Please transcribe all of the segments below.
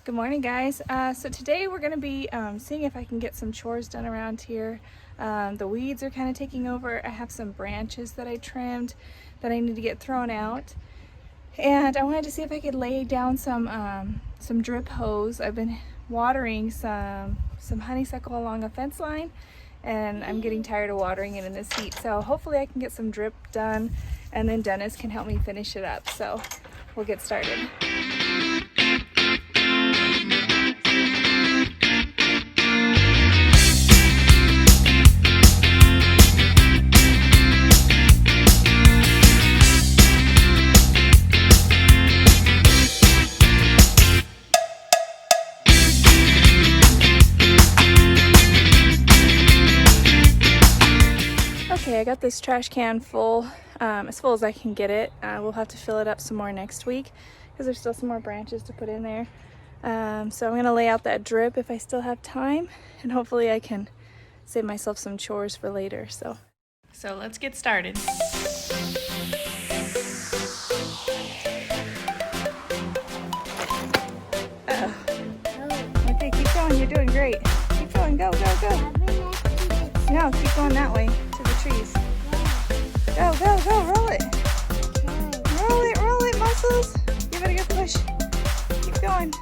Good morning, guys. So today we're going to be seeing if I can get some chores done around here. The weeds are kind of taking over. I have some branches that I trimmed that I need to get thrown out. And I wanted to see if I could lay down some drip hose. I've been watering some honeysuckle along a fence line, and I'm getting tired of watering it in this heat. So hopefully I can get some drip done, and then Dennis can help me finish it up. So we'll get started. Okay, I got this trash can full, as full as I can get it. We'll have to fill it up some more next week because there's still some more branches to put in there. So I'm going to lay out that drip if I still have time, and hopefully I can save myself some chores for later. So let's get started. Okay, keep going. You're doing great. Keep going. Go, go, go. No, keep going that way to the trees. Go, go, go. Roll it. Roll it, muscles. Give it a good push. Keep going.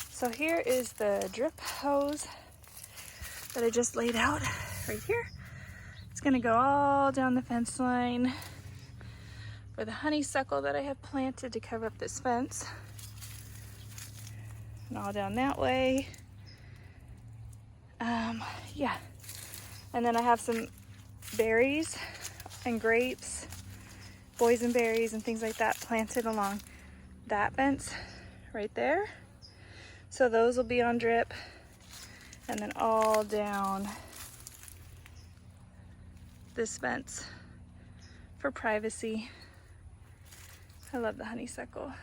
So here is the drip hose that I just laid out right here. It's going to go all down the fence line for the honeysuckle that I have planted to cover up this fence. And all down that way. Yeah, and then I have some berries and grapes, boysenberries and things like that planted along that fence right there. So those will be on drip, and then all down this fence for privacy. I love the honeysuckle.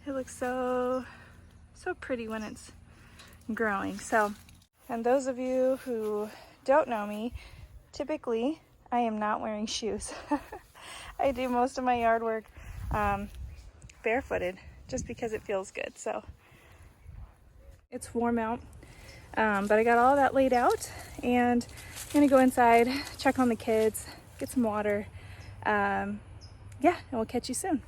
It looks so pretty when it's growing. So, and those of you who don't know me, typically I am not wearing shoes. I do most of my yard work barefooted just because it feels good. So it's warm out, but I got all that laid out, and I'm gonna go inside, check on the kids, get some water. Yeah, and we'll catch you soon.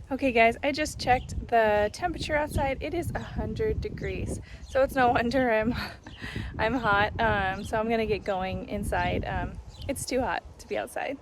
Okay guys, I just checked the temperature outside. It is 100 degrees. So it's no wonder I'm hot. So I'm gonna get going inside. It's too hot to be outside.